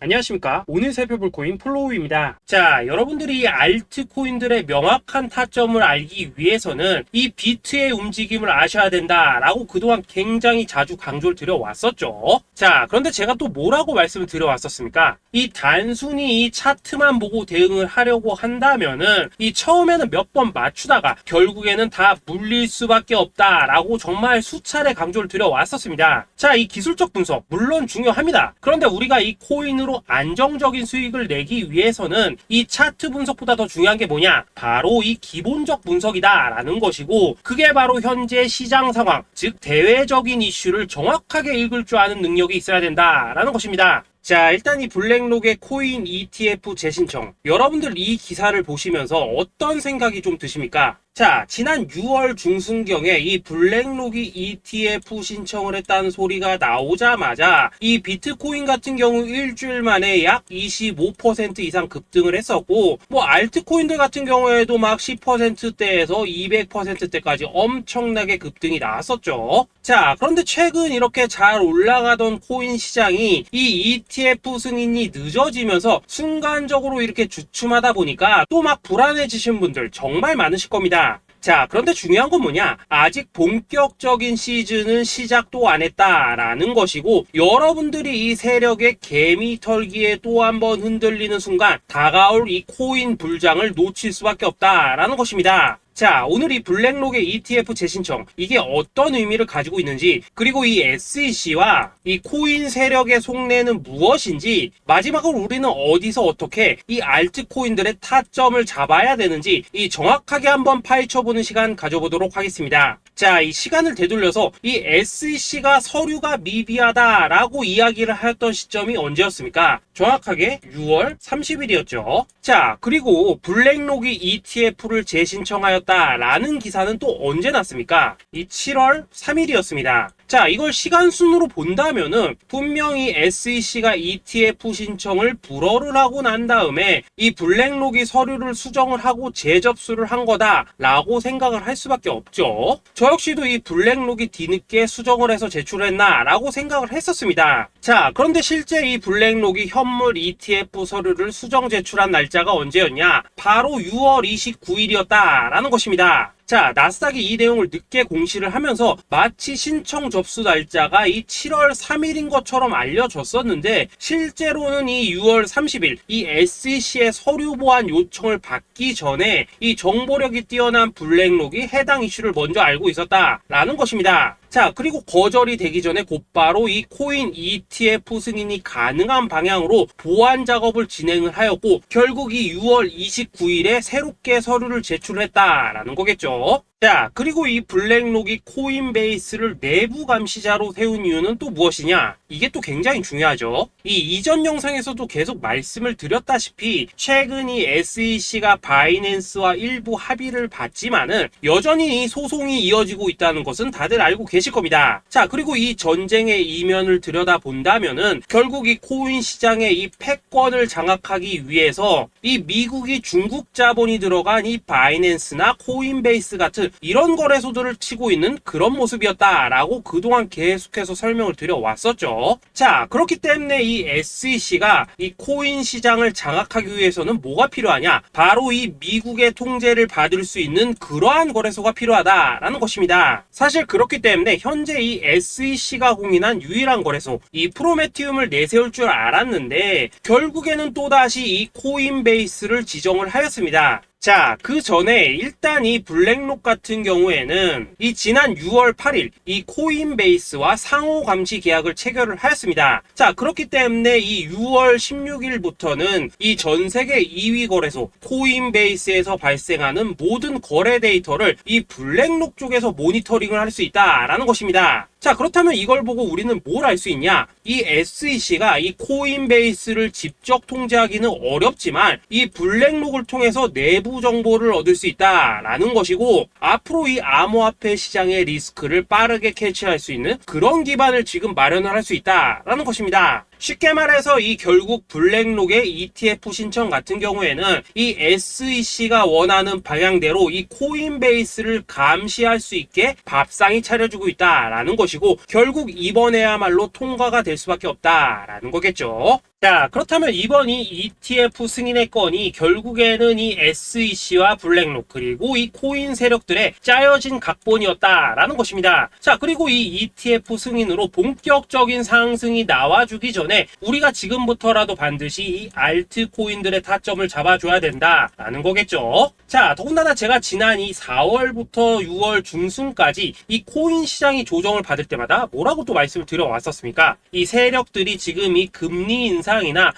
안녕하십니까. 오늘 살펴볼 코인 플로우입니다. 자, 여러분들이 이 알트코인들의 명확한 타점을 알기 위해서는 이 비트의 움직임을 아셔야 된다라고 그동안 굉장히 자주 강조를 드려왔었죠. 자, 그런데 제가 또 뭐라고 말씀을 드려왔었습니까? 이 단순히 이 차트만 보고 대응을 하려고 한다면은 이 처음에는 몇 번 맞추다가 결국에는 다 물릴 수밖에 없다라고 정말 수차례 강조를 드려왔었습니다. 자, 이 기술적 분석 물론 중요합니다. 그런데 우리가 이 코인으로 안정적인 수익을 내기 위해서는 이 차트 분석보다 더 중요한 게 뭐냐? 바로 이 기본적 분석이다라는 것이고, 그게 바로 현재 시장 상황, 즉 대외적인 이슈를 정확하게 읽을 줄 아는 능력이 있어야 된다라는 것입니다. 자, 일단 이 블랙록의 코인 ETF 재신청, 여러분들 이 기사를 보시면서 어떤 생각이 좀 드십니까? 자, 지난 6월 중순경에 이 블랙록이 ETF 신청을 했다는 소리가 나오자마자 이 비트코인 같은 경우 일주일 만에 약 25% 이상 급등을 했었고, 뭐 알트코인들 같은 경우에도 막 10%대에서 200%대까지 엄청나게 급등이 나왔었죠. 자, 그런데 최근 이렇게 잘 올라가던 코인 시장이 이 ETF 승인이 늦어지면서 순간적으로 이렇게 주춤하다 보니까 또 막 불안해지신 분들 정말 많으실 겁니다. 자, 그런데 중요한 건 뭐냐? 아직 본격적인 시즌은 시작도 안 했다라는 것이고, 여러분들이 이 세력의 개미 털기에 또 한 번 흔들리는 순간 다가올 이 코인 불장을 놓칠 수밖에 없다라는 것입니다. 자, 오늘 이 블랙록의 ETF 재신청, 이게 어떤 의미를 가지고 있는지, 그리고 이 SEC와 이 코인 세력의 속내는 무엇인지, 마지막으로 우리는 어디서 어떻게 이 알트코인들의 타점을 잡아야 되는지 이 정확하게 한번 파헤쳐보는 시간 가져보도록 하겠습니다. 자, 이 시간을 되돌려서 이 SEC가 서류가 미비하다라고 이야기를 하였던 시점이 언제였습니까? 정확하게 6월 30일이었죠. 자, 그리고 블랙록이 ETF를 재신청하였다라는 기사는 또 언제 났습니까? 이 7월 3일이었습니다. 자, 이걸 시간순으로 본다면은 분명히 SEC가 ETF 신청을 불허를 하고 난 다음에 이 블랙록이 서류를 수정을 하고 재접수를 한 거다라고 생각을 할 수밖에 없죠. 저 역시도 이 블랙록이 뒤늦게 수정을 해서 제출했나라고 생각을 했었습니다. 자, 그런데 실제 이 블랙록이 현물 ETF 서류를 수정 제출한 날짜가 언제였냐? 바로 6월 29일이었다라는 것입니다. 자, 나스닥이 이 내용을 늦게 공시를 하면서 마치 신청 접수 날짜가 이 7월 3일인 것처럼 알려졌었는데, 실제로는 이 6월 30일 이 SEC의 서류 보완 요청을 받기 전에 이 정보력이 뛰어난 블랙록이 해당 이슈를 먼저 알고 있었다라는 것입니다. 자, 그리고 거절이 되기 전에 곧바로 이 코인 ETF 승인이 가능한 방향으로 보완 작업을 진행을 하였고, 결국 이 6월 29일에 새롭게 서류를 제출했다라는 거겠죠. 자, 그리고 이 블랙록이 코인베이스를 내부 감시자로 세운 이유는 또 무엇이냐? 이게 또 굉장히 중요하죠. 이 이전 영상에서도 계속 말씀을 드렸다시피 최근 이 SEC가 바이낸스와 일부 합의를 봤지만은 여전히 이 소송이 이어지고 있다는 것은 다들 알고 계실 겁니다. 자, 그리고 이 전쟁의 이면을 들여다본다면은 결국 이 코인 시장의 이 패권을 장악하기 위해서 이 미국이 중국 자본이 들어간 이 바이낸스나 코인베이스 같은 이런 거래소들을 치고 있는 그런 모습이었다라고 그동안 계속해서 설명을 드려왔었죠. 자, 그렇기 때문에 이 SEC가 이 코인 시장을 장악하기 위해서는 뭐가 필요하냐? 바로 이 미국의 통제를 받을 수 있는 그러한 거래소가 필요하다라는 것입니다. 사실 그렇기 때문에 현재 이 SEC가 공인한 유일한 거래소, 이 프로메티움을 내세울 줄 알았는데 결국에는 또다시 이 코인베이스를 지정을 하였습니다. 자, 그 전에 일단 이 블랙록 같은 경우에는 이 지난 6월 8일 이 코인베이스와 상호 감시 계약을 체결을 하였습니다. 자, 그렇기 때문에 이 6월 16일부터는 이 전 세계 2위 거래소 코인베이스에서 발생하는 모든 거래 데이터를 이 블랙록 쪽에서 모니터링을 할 수 있다라는 것입니다. 자, 그렇다면 이걸 보고 우리는 뭘 알 수 있냐? 이 SEC가 이 코인베이스를 직접 통제하기는 어렵지만 이 블랙록을 통해서 내부 정보를 얻을 수 있다라는 것이고, 앞으로 이 암호화폐 시장의 리스크를 빠르게 캐치할 수 있는 그런 기반을 지금 마련을 할 수 있다라는 것입니다. 쉽게 말해서 이 결국 블랙록의 ETF 신청 같은 경우에는 이 SEC가 원하는 방향대로 이 코인베이스를 감시할 수 있게 밥상이 차려주고 있다라는 것이고, 결국 이번에야말로 통과가 될 수밖에 없다라는 거겠죠. 자, 그렇다면 이번 이 ETF 승인의 건이 결국에는 이 SEC와 블랙록 그리고 이 코인 세력들의 짜여진 각본이었다라는 것입니다. 자, 그리고 이 ETF 승인으로 본격적인 상승이 나와주기 전에 우리가 지금부터라도 반드시 이 알트코인들의 타점을 잡아줘야 된다라는 거겠죠. 자, 더군다나 제가 지난 이 4월부터 6월 중순까지 이 코인 시장이 조정을 받을 때마다 뭐라고 또 말씀을 드려왔었습니까? 이 세력들이 지금 이 금리 인상이나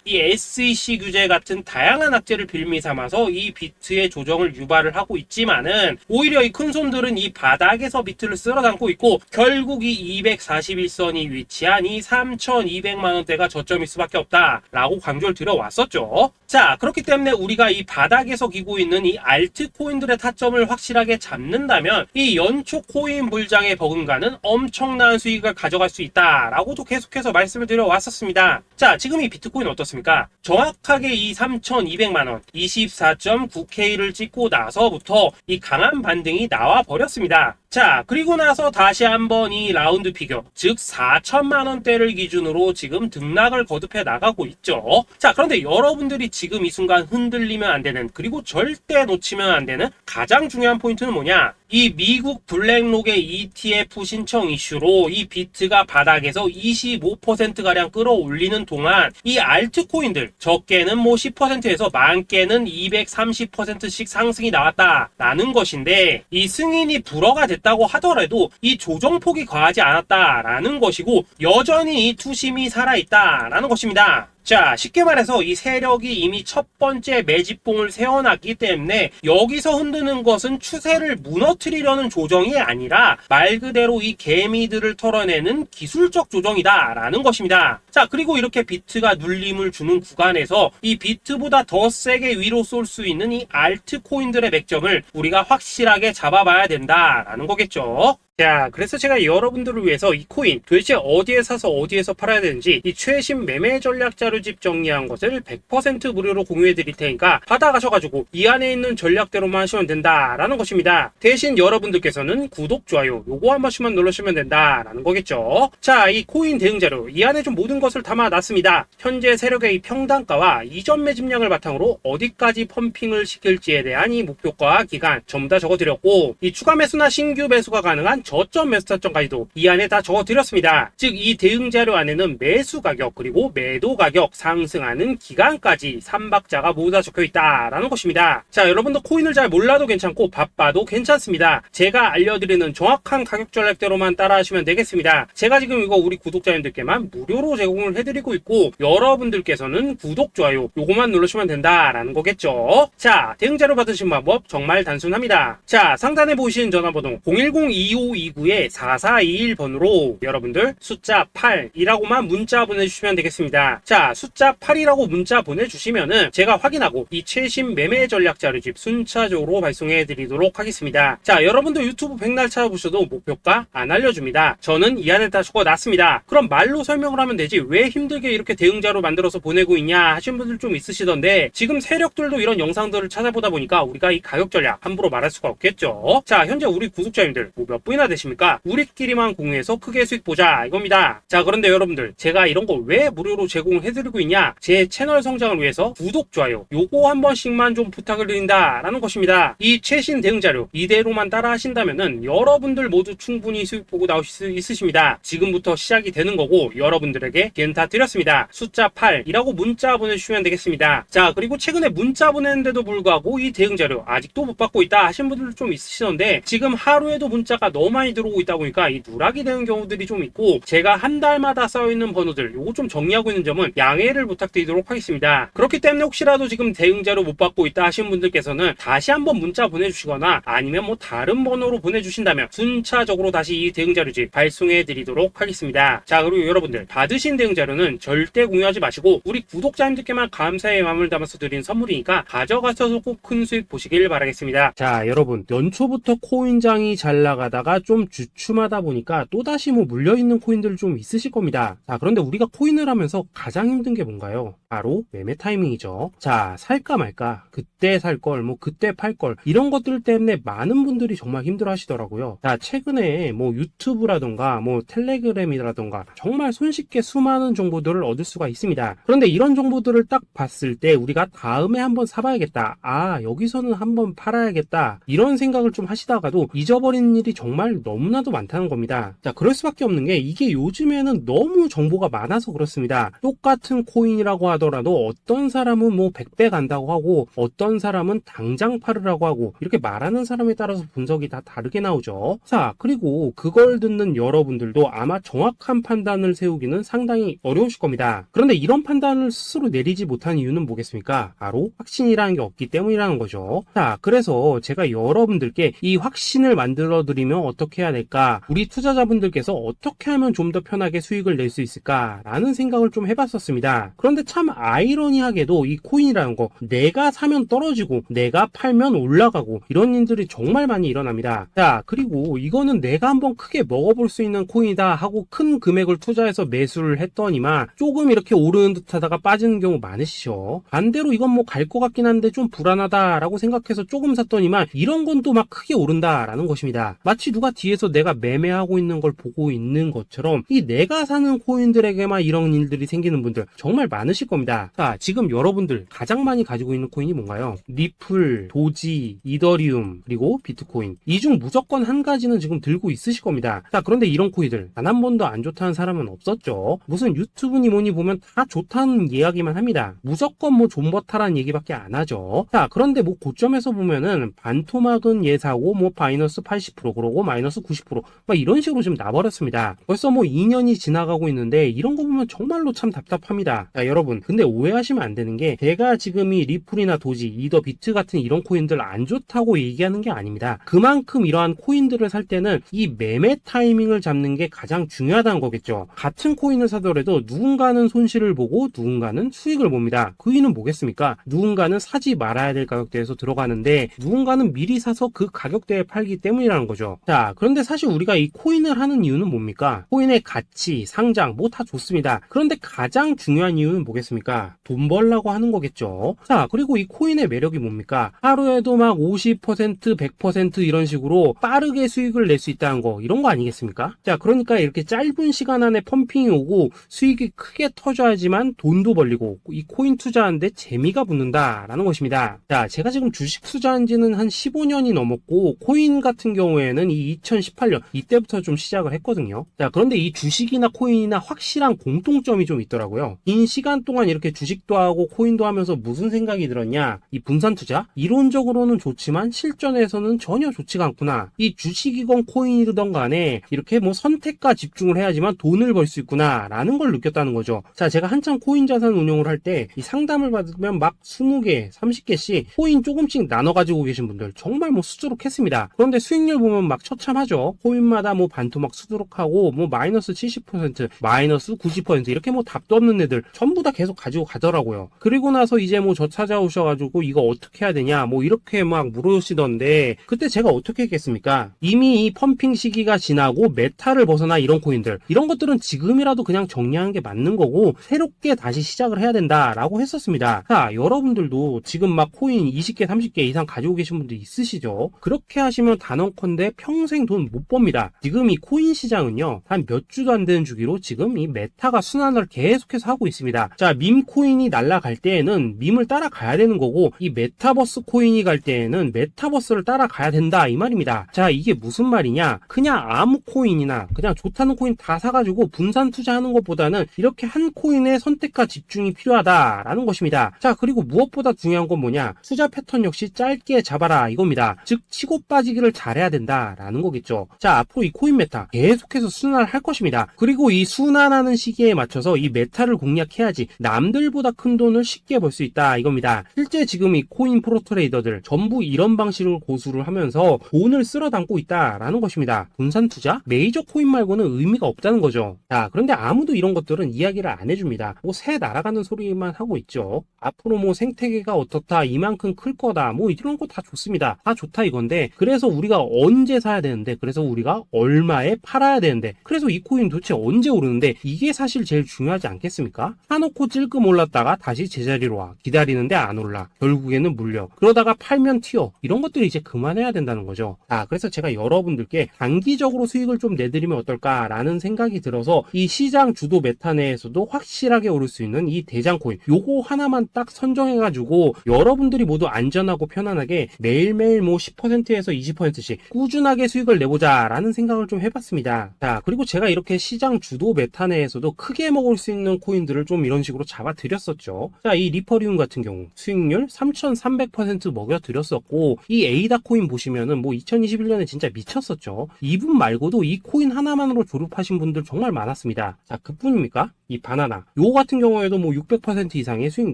이 SEC 규제 같은 다양한 악재를 빌미 삼아서 이 비트의 조정을 유발을 하고 있지만은, 오히려 이 큰손들은 이 바닥에서 비트를 쓸어담고 있고, 결국 이 241선이 위치한 이 3,200만 원대가 저점일 수밖에 없다라고 강조를 드려왔었죠. 자, 그렇기 때문에 우리가 이 바닥에서 기고 있는 이 알트코인들의 타점을 확실하게 잡는다면 이 연초 코인 물장의 버금가는 엄청난 수익을 가져갈 수 있다라고도 계속해서 말씀을 드려왔었습니다. 자, 지금 이 비트코인 어떻습니까? 정확하게 이 3,200만원 24.9K를 찍고 나서부터 이 강한 반등이 나와 버렸습니다. 자, 그리고 나서 다시 한번 이 라운드 피겨, 즉 4천만원대를 기준으로 지금 등락을 거듭해 나가고 있죠. 자, 그런데 여러분들이 지금 이 순간 흔들리면 안 되는, 그리고 절대 놓치면 안 되는 가장 중요한 포인트는 뭐냐? 이 미국 블랙록의 ETF 신청 이슈로 이 비트가 바닥에서 25%가량 끌어올리는 동안 이 알트코인들, 적게는 뭐 10%에서 많게는 230%씩 상승이 나왔다라는 것인데, 이 승인이 불허가 됐다고 하더라도 이 조정폭이 과하지 않았다라는 것이고, 여전히 이 투심이 살아있다라는 것입니다. 자, 쉽게 말해서 이 세력이 이미 첫 번째 매집봉을 세워놨기 때문에 여기서 흔드는 것은 추세를 무너뜨리려는 조정이 아니라 말 그대로 이 개미들을 털어내는 기술적 조정이다라는 것입니다. 자, 그리고 이렇게 비트가 눌림을 주는 구간에서 이 비트보다 더 세게 위로 쏠 수 있는 이 알트코인들의 맥점을 우리가 확실하게 잡아봐야 된다라는 거겠죠. 자, 그래서 제가 여러분들을 위해서 이 코인 도대체 어디에 사서 어디에서 팔아야 되는지 이 최신 매매 전략 자료집 정리한 것을 100% 무료로 공유해 드릴 테니까 받아가셔가지고 이 안에 있는 전략대로만 하시면 된다라는 것입니다. 대신 여러분들께서는 구독, 좋아요 요거 한 번씩만 눌러주시면 된다라는 거겠죠. 자, 이 코인 대응 자료 이 안에 좀 모든 것을 담아놨습니다. 현재 세력의 이 평단가와 이전 매집량을 바탕으로 어디까지 펌핑을 시킬지에 대한 이 목표가 기간 전부 다 적어드렸고, 이 추가 매수나 신규 매수가 가능한 저점 매수 타점까지도 이 안에 다 적어드렸습니다. 즉 이 대응 자료 안에는 매수 가격 그리고 매도 가격, 상승하는 기간까지 3박자가 모두 다 적혀있다라는 것입니다. 자, 여러분도 코인을 잘 몰라도 괜찮고 바빠도 괜찮습니다. 제가 알려드리는 정확한 가격 전략대로만 따라하시면 되겠습니다. 제가 지금 이거 우리 구독자님들께만 무료로 제공을 해드리고 있고, 여러분들께서는 구독, 좋아요 요거만 누르시면 된다라는 거겠죠. 자, 대응 자료 받으신 방법 정말 단순합니다. 자, 상단에 보이시는 전화번호 010-2529-4421번으로 여러분들 숫자 8이라고만 문자 보내주시면 되겠습니다. 자, 숫자 8이라고 문자 보내주시면은 제가 확인하고 이 최신 매매 전략 자료집 순차적으로 발송해 드리도록 하겠습니다. 자, 여러분들 유튜브 백날 찾아보셔도 목표가 안 알려줍니다. 저는 이 안에 다 적어놨습니다. 그럼 말로 설명을 하면 되지 왜 힘들게 이렇게 대응자로 만들어서 보내고 있냐 하신 분들 좀 있으시던데, 지금 세력들도 이런 영상들을 찾아보다 보니까 우리가 이 가격 전략 함부로 말할 수가 없겠죠. 자, 현재 우리 구독자님들 뭐 몇 분이나 되십니까? 우리끼리만 공유해서 크게 수익 보자 이겁니다. 자, 그런데 여러분들 제가 이런 거 왜 무료로 제공을 해드리고 있냐? 제 채널 성장을 위해서 구독, 좋아요 요거 한 번씩만 좀 부탁을 드린다라는 것입니다. 이 최신 대응 자료 이대로만 따라 하신다면은 여러분들 모두 충분히 수익 보고 나오실 수 있으십니다. 지금부터 시작이 되는 거고, 여러분들에게 기회는 다 드렸습니다. 숫자 8이라고 문자 보내주시면 되겠습니다. 자, 그리고 최근에 문자 보냈는데도 불구하고 이 대응 자료 아직도 못 받고 있다 하신 분들도 좀 있으시던데, 지금 하루에도 문자가 너무 많이 들어오고 있다 보니까 이 누락이 되는 경우들이 좀 있고, 제가 한 달마다 쌓여있는 번호들 요거 좀 정리하고 있는 점은 양해를 부탁드리도록 하겠습니다. 그렇기 때문에 혹시라도 지금 대응 자료 못 받고 있다 하신 분들께서는 다시 한번 문자 보내주시거나 아니면 뭐 다른 번호로 보내주신다면 순차적으로 다시 이 대응 자료집 발송해 드리도록 하겠습니다. 자, 그리고 여러분들 받으신 대응 자료는 절대 공유하지 마시고 우리 구독자님들께만 감사의 마음을 담아서 드린 선물이니까 가져가셔서 꼭 큰 수익 보시길 바라겠습니다. 자, 여러분 연초부터 코인장이 잘 나가다가 좀 주춤하다 보니까 또다시 뭐 물려있는 코인들 좀 있으실 겁니다. 자, 그런데 우리가 코인을 하면서 가장 힘든 게 뭔가요? 바로 매매 타이밍이죠. 자, 살까 말까, 그때 살 걸, 뭐 그때 팔 걸, 이런 것들 때문에 많은 분들이 정말 힘들어 하시더라고요. 자, 최근에 뭐 유튜브라던가 뭐 텔레그램이라던가 정말 손쉽게 수많은 정보들을 얻을 수가 있습니다. 그런데 이런 정보들을 딱 봤을 때 우리가 다음에 한번 사봐야겠다, 아 여기서는 한번 팔아야겠다, 이런 생각을 좀 하시다가도 잊어버리는 일이 정말 너무나도 많다는 겁니다. 자, 그럴 수밖에 없는 게 이게 요즘에는 너무 정보가 많아서 그렇습니다. 똑같은 코인이라고 하더라도 어떤 사람은 뭐 100배 간다고 하고 어떤 사람은 당장 팔으라고 하고, 이렇게 말하는 사람에 따라서 분석이 다 다르게 나오죠. 자, 그리고 그걸 듣는 여러분들도 아마 정확한 판단을 세우기는 상당히 어려우실 겁니다. 그런데 이런 판단을 스스로 내리지 못한 이유는 뭐겠습니까? 바로 확신이라는 게 없기 때문이라는 거죠. 자, 그래서 제가 여러분들께 이 확신을 만들어 드리면 어떻게 해야 될까, 우리 투자자분들께서 어떻게 하면 좀 더 편하게 수익을 낼 수 있을까 라는 생각을 좀 해봤었습니다. 그런데 참 아이러니하게도 이 코인이라는 거, 내가 사면 떨어지고 내가 팔면 올라가고 이런 일들이 정말 많이 일어납니다. 자, 그리고 이거는 내가 한번 크게 먹어볼 수 있는 코인이다 하고 큰 금액을 투자해서 매수를 했더니만 조금 이렇게 오르는 듯 하다가 빠지는 경우 많으시죠. 반대로 이건 뭐 갈 것 같긴 한데 좀 불안하다 라고 생각해서 조금 샀더니만 이런 건 또 막 크게 오른다 라는 것입니다. 마치 누가 뒤에서 내가 매매하고 있는 걸 보고 있는 것처럼 이 내가 사는 코인들에게만 이런 일들이 생기는 분들 정말 많으실 겁니다. 자, 지금 여러분들 가장 많이 가지고 있는 코인이 뭔가요? 리플, 도지, 이더리움, 그리고 비트코인. 이 중 무조건 한 가지는 지금 들고 있으실 겁니다. 자, 그런데 이런 코인들 단 한 번도 안 좋다는 사람은 없었죠. 무슨 유튜브니 뭐니 보면 다 좋다는 이야기만 합니다. 무조건 뭐 존버타라는 얘기밖에 안 하죠. 자, 그런데 뭐 고점에서 보면은 반토막은 예사고 뭐 마이너스 80% 그러고 마이너스 90% 막 이런 식으로 지금 나버렸습니다. 벌써 뭐 2년이 지나가고 있는데 이런 거 보면 정말로 참 답답합니다. 자, 여러분, 근데 오해하시면 안 되는 게 제가 지금 이 리플이나 도지, 이더, 비트 같은 이런 코인들 안 좋다고 얘기하는 게 아닙니다. 그만큼 이러한 코인들을 살 때는 이 매매 타이밍을 잡는 게 가장 중요하다는 거겠죠. 같은 코인을 사더라도 누군가는 손실을 보고 누군가는 수익을 봅니다. 그 이유는 뭐겠습니까? 누군가는 사지 말아야 될 가격대에서 들어가는데 누군가는 미리 사서 그 가격대에 팔기 때문이라는 거죠. 자, 그런데 사실 우리가 이 코인을 하는 이유는 뭡니까? 코인의 가치, 상장 뭐 다 좋습니다. 그런데 가장 중요한 이유는 뭐겠습니까? 돈 벌라고 하는 거겠죠. 자, 그리고 이 코인의 매력이 뭡니까? 하루에도 막 50%, 100% 이런 식으로 빠르게 수익을 낼 수 있다는 거, 이런 거 아니겠습니까? 자, 그러니까 이렇게 짧은 시간 안에 펌핑이 오고 수익이 크게 터져야지만 돈도 벌리고 이 코인 투자하는데 재미가 붙는다라는 것입니다. 자, 제가 지금 주식 투자한 지는 한 15년이 넘었고 코인 같은 경우에는 이 2018년 이때부터 좀 시작을 했거든요. 자, 그런데 이 주식이나 코인이나 확실한 공통점이 좀 있더라고요. 긴 시간 동안 이렇게 주식도 하고 코인도 하면서 무슨 생각이 들었냐? 이 분산 투자? 이론적으로는 좋지만 실전에서는 전혀 좋지가 않구나. 이 주식이건 코인이든 간에 이렇게 뭐 선택과 집중을 해야지만 돈을 벌 수 있구나 라는 걸 느꼈다는 거죠. 자, 제가 한참 코인 자산 운용을 할 때 이 상담을 받으면 막 20개, 30개씩 코인 조금씩 나눠 가지고 계신 분들 정말 뭐 수두룩했습니다. 그런데 수익률 보면 막 처참하죠. 코인마다 뭐 반토막 수두룩하고 뭐 마이너스 70%, 마이너스 90% 이렇게 뭐 답도 없는 애들 전부 다 계속 가지고 가더라고요. 그리고 나서 이제 뭐 저 찾아오셔가지고 이거 어떻게 해야 되냐 뭐 이렇게 막 물으시던데 그때 제가 어떻게 했겠습니까? 이미 이 펌핑 시기가 지나고 메타를 벗어나 이런 코인들, 이런 것들은 지금이라도 그냥 정리하는 게 맞는 거고 새롭게 다시 시작을 해야 된다라고 했었습니다. 자, 여러분들도 지금 막 코인 20개, 30개 이상 가지고 계신 분들 있으시죠? 그렇게 하시면 단언컨대 평생 돈 못 법니다. 지금 이 코인 시장은요, 한 몇 주도 안 되는 주기로 지금 이 메타가 순환을 계속해서 하고 있습니다. 자, 밈 코인이 날아갈 때에는 밈을 따라가야 되는 거고 이 메타버스 코인이 갈 때에는 메타버스를 따라가야 된다 이 말입니다. 자, 이게 무슨 말이냐? 그냥 아무 코인이나 그냥 좋다는 코인 다 사가지고 분산 투자하는 것보다는 이렇게 한 코인에 선택과 집중이 필요하다라는 것입니다. 자, 그리고 무엇보다 중요한 건 뭐냐? 투자 패턴 역시 짧게 잡아라 이겁니다. 즉 치고 빠지기를 잘해야 된다라는 거겠죠. 자, 앞으로 이 코인 메타 계속해서 순환을 할 것입니다. 그리고 이 순환하는 시기에 맞춰서 이 메타를 공략해야지 남들보다 큰 돈을 쉽게 벌 수 있다 이겁니다. 실제 지금 이 코인 프로트레이더들 전부 이런 방식을 고수를 하면서 돈을 쓸어 담고 있다라는 것입니다. 분산 투자? 메이저 코인 말고는 의미가 없다는 거죠. 자, 그런데 아무도 이런 것들은 이야기를 안 해줍니다. 뭐 새 날아가는 소리만 하고 있죠. 앞으로 뭐 생태계가 어떻다, 이만큼 클 거다, 뭐 이런 거 다 좋습니다. 다 좋다 이건데, 그래서 우리가 언제 사야 되는데, 그래서 우리가 얼마에 팔아야 되는데, 그래서 이 코인 도대체 언제 오르는데, 이게 사실 제일 중요하지 않겠습니까? 사놓고 찔끔 올랐다가 다시 제자리로 와. 기다리는데 안 올라. 결국에는 물려. 그러다가 팔면 튀어. 이런 것들이 이제 그만해야 된다는 거죠. 자, 그래서 제가 여러분들께 단기적으로 수익을 좀 내드리면 어떨까라는 생각이 들어서 이 시장 주도 메타 내에서도 확실하게 오를 수 있는 이 대장 코인, 요거 하나만 딱 선정해가지고 여러분들이 모두 안전하고 편안하게 매일매일 뭐 10%에서 20%씩 꾸준하게 수익을 내보자라는 생각을 좀 해봤습니다. 자, 그리고 제가 이렇게 시장 주도 메타 내에서도 크게 먹을 수 있는 코인들을 좀 이런 식으로 잡아드렸었죠. 자, 이 리퍼리움 같은 경우 수익률 3,300% 먹여드렸었고, 이 에이다 코인 보시면은 뭐 2021년에 진짜 미쳤었죠. 이분 말고도 이 코인 하나만으로 졸업하신 분들 정말 많았습니다. 자, 그뿐입니까? 이 바나나 요 같은 경우에도 뭐 600% 이상의 수익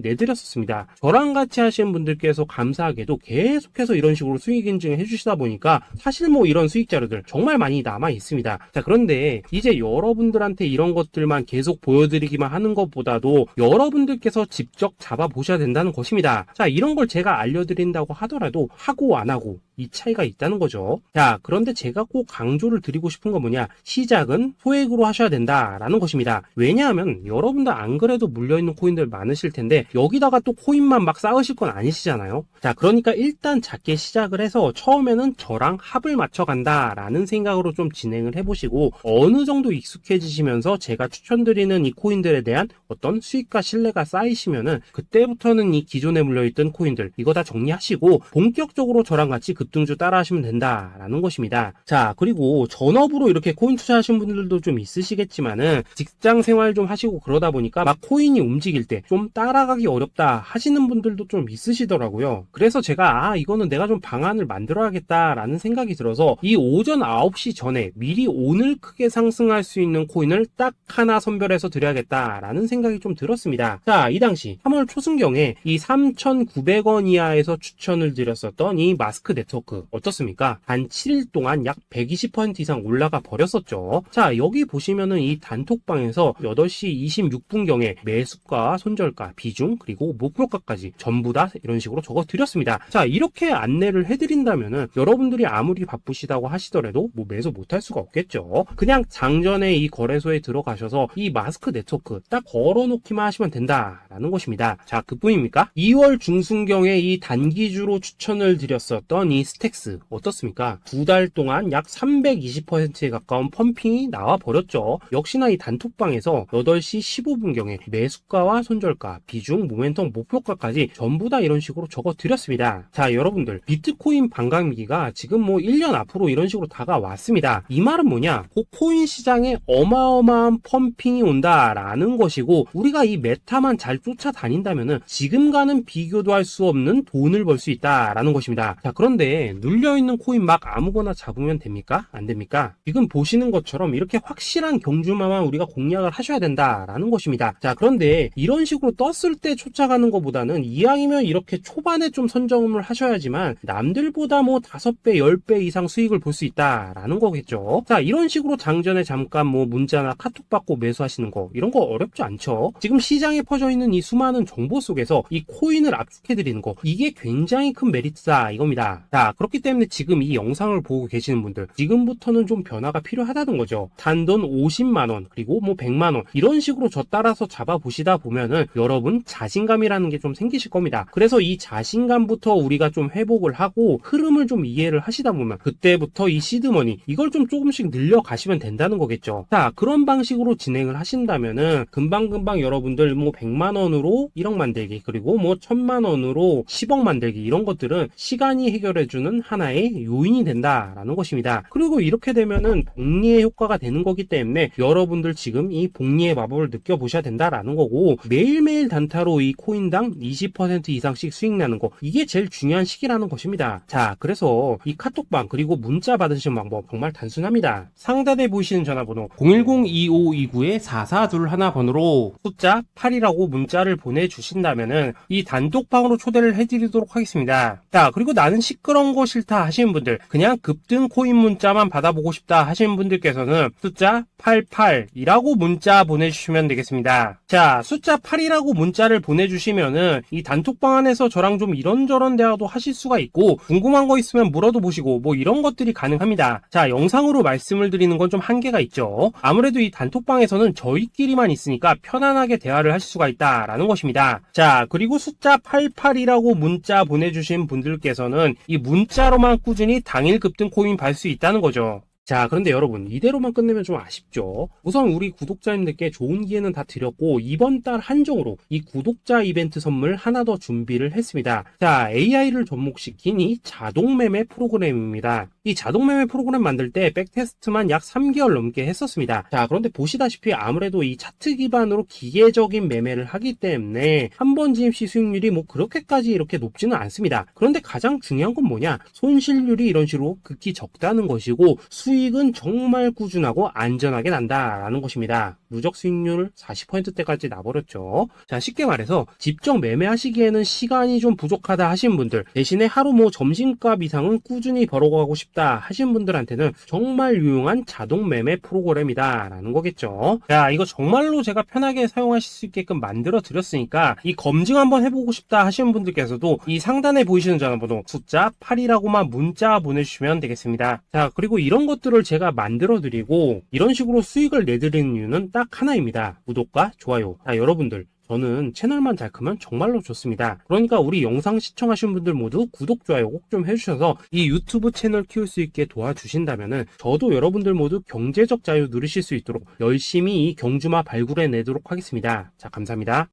내드렸었습니다. 저랑 같이 하시는 분들께서 감사하게도 계속해서 이런 식으로 수익 인증을 해주시다 보니까 사실 뭐 이런 수익 자료들 정말 많이 남아 있습니다. 자, 그런데 이제 여러분들한테 이런 것들만 계속 보여드리기만 하는 것보다도 여러분들께서 직접 잡아보셔야 된다는 것입니다. 자, 이런 걸 제가 알려드린다고 하더라도 하고 안 하고 이 차이가 있다는 거죠. 자, 그런데 제가 꼭 강조를 드리고 싶은 건 뭐냐, 시작은 소액으로 하셔야 된다라는 것입니다. 왜냐하면 여러분들 안 그래도 물려있는 코인들 많으실 텐데 여기다가 또 코인만 막 쌓으실 건 아니시잖아요. 자, 그러니까 일단 작게 시작을 해서 처음에는 저랑 합을 맞춰 간다라는 생각으로 좀 진행을 해보시고, 어느 정도 익숙해지시면서 제가 추천드리는 이 코인들에 대한 어떤 수익과 신뢰가 쌓이시면은 그때부터는 이 기존에 물려있던 코인들 이거 다 정리하시고 본격적으로 저랑 같이 급등주 따라 하시면 된다라는 것입니다. 자, 그리고 전업으로 이렇게 코인 투자하신 분들도 좀 있으시겠지만은 직장 생활 좀 하시고 그러다 보니까 막 코인이 움직일 때 좀 따라가기 어렵다 하시는 분들도 좀 있으시더라고요. 그래서 제가 이거는 내가 좀 방안을 만들어야겠다라는 생각이 들어서 이 오전 9시 전에 미리 오늘 크게 상승할 수 있는 코인을 딱 하나 선별해서 드려야겠다라는 생각이 좀 들었습니다. 자, 이 당시 3월 초순경에 이 3,900원 이하에서 추천을 드렸었던 이 마스크 네트워크 어떻습니까? 단 7일 동안 약 120% 이상 올라가 버렸었죠. 자, 여기 보시면은 이 단톡방에서 8시 26분경에 매수가, 손절가, 비중, 그리고 목표가까지 전부 다 이런 식으로 적어 드렸습니다. 자, 이렇게 안내를 해드린다면은 여러분들이 아무리 바쁘시다고 하시더라도 뭐 매수 못할 수가 없겠죠. 그냥 장전에 이 거래소에 들어가셔서 이 마스크 네트워크 딱 걸어놓기만 하시면 된다라는 것입니다. 자, 그뿐입니까? 2월 중순경에 이 단기주로 추천을 드렸었던 이 스택스 어떻습니까? 2달 동안 약 320%에 가까운 펌핑이 나와 버렸죠. 역시나 이 단톡방에서 8시 15분경에 매수가와 손절가, 비중, 모멘텀, 목표가까지 전부 다 이런 식으로 적어 드렸습니다. 자, 여러분들 비트코인 반감기가 지금 뭐 1년 앞으로 이런 식으로 다가왔습니다. 이 말은 뭐냐? 코인 시장에 어마어마한 펌핑이 온다라는 것이고, 우리가 이 메타만 잘 쫓아다닌다면은 지금과는 비교도 할 수 없는 돈을 벌 수 있다라는 것입니다. 자, 그런데 눌려있는 코인 막 아무거나 잡으면 됩니까? 안 됩니까? 지금 보시는 것처럼 이렇게 확실한 경주마만 우리가 공략을 하셔야 된다라는 것입니다. 자, 그런데 이런 식으로 떴을 때 쫓아가는 것보다는 이왕이면 이렇게 초반에 좀 선점을 하셔야지만 남들보다 뭐 5배, 10배 이상 수익을 볼 수 있다라는 거겠죠. 자, 이런 식으로 장전에 잠깐 뭐 문자나 카톡 받고 매수하시는 거 이런 거 어렵지 않죠. 지금 시장에 퍼져 있는 이 수많은 정보 속에서 이 코인을 압축해드리는 거, 이게 굉장히 큰 메리트다 이겁니다. 자, 그렇기 때문에 지금 이 영상을 보고 계시는 분들 지금부터는 좀 변화가 필요하다는 거죠. 단돈 50만원 그리고 뭐 100만원 이런 식으로 저 따라서 잡아보시다 보면은 여러분 자신감이라는 게 좀 생기실 겁니다. 그래서 이 자신감부터 우리가 좀 회복을 하고 흐름을 좀 이해를 하시다 보면 그때부터 이 시드머니 이걸 좀 조금씩 늘려가시면 된다는 거겠죠. 자, 그런 방식으로 진행을 하신다면은 금방금방 여러분들 뭐 100만원으로 1억 만들기, 그리고 뭐 1000만원으로 10억 만들기, 이런 것들은 시간이 해결해 해주는 하나의 요인이 된다라는 것입니다. 그리고 이렇게 되면은 복리의 효과가 되는 거기 때문에 여러분들 지금 이 복리의 마법을 느껴보셔야 된다라는 거고, 매일매일 단타로 이 코인당 20% 이상씩 수익 나는 거, 이게 제일 중요한 시기라는 것입니다. 자, 그래서 이 카톡방 그리고 문자 받으시는 방법 정말 단순합니다. 상단에 보이시는 전화번호 010-2529-4421 번호로 숫자 8이라고 문자를 보내주신다면은 이 단톡방으로 초대를 해드리도록 하겠습니다. 자, 그리고 나는 시끄러운 거 싫다 하시는 분들, 그냥 급등 코인 문자만 받아보고 싶다 하시는 분들께서는 숫자 88이라고 문자 보내주시면 되겠습니다. 자, 숫자 8이라고 문자를 보내주시면은 이 단톡방 안에서 저랑 좀 이런저런 대화도 하실 수가 있고, 궁금한 거 있으면 물어도 보시고 뭐 이런 것들이 가능합니다. 자, 영상으로 말씀을 드리는 건 좀 한계가 있죠. 아무래도 이 단톡방에서는 저희끼리만 있으니까 편안하게 대화를 하실 수가 있다라는 것입니다. 자, 그리고 숫자 88이라고 문자 보내주신 분들께서는 이 문자로만 꾸준히 당일 급등 코인 받을 수 있다는 거죠. 자, 그런데 여러분, 이대로만 끝내면 좀 아쉽죠. 우선 우리 구독자님들께 좋은 기회는 다 드렸고, 이번 달 한정으로 이 구독자 이벤트 선물 하나 더 준비를 했습니다. 자, AI를 접목시킨 이 자동매매 프로그램입니다. 이 자동매매 프로그램 만들 때 백테스트만 약 3개월 넘게 했었습니다. 자, 그런데 보시다시피 아무래도 이 차트 기반으로 기계적인 매매를 하기 때문에 한 번 진입 시 수익률이 뭐 그렇게까지 이렇게 높지는 않습니다. 그런데 가장 중요한 건 뭐냐? 손실률이 이런 식으로 극히 적다는 것이고, 수익은 정말 꾸준하고 안전하게 난다라는 것입니다. 누적 수익률 40%대까지 나버렸죠. 자, 쉽게 말해서 직접 매매하시기에는 시간이 좀 부족하다 하시는 분들, 대신에 하루 뭐 점심값 이상은 꾸준히 벌어가고 싶다 하시는 분들한테는 정말 유용한 자동 매매 프로그램이다 라는 거겠죠. 자, 이거 정말로 제가 편하게 사용하실 수 있게끔 만들어 드렸으니까 이 검증 한번 해보고 싶다 하시는 분들께서도 이 상단에 보이시는 전화번호 숫자 8이라고만 문자 보내주시면 되겠습니다. 자, 그리고 이런 것들을 제가 만들어 드리고 이런 식으로 수익을 내드리는 이유는 딱 하나입니다. 구독과 좋아요. 자, 여러분들, 저는 채널만 잘 크면 정말로 좋습니다. 그러니까 우리 영상 시청하신 분들 모두 구독, 좋아요 꼭 좀 해주셔서 이 유튜브 채널 키울 수 있게 도와주신다면은 저도 여러분들 모두 경제적 자유 누리실 수 있도록 열심히 이 경주마 발굴해 내도록 하겠습니다. 자, 감사합니다.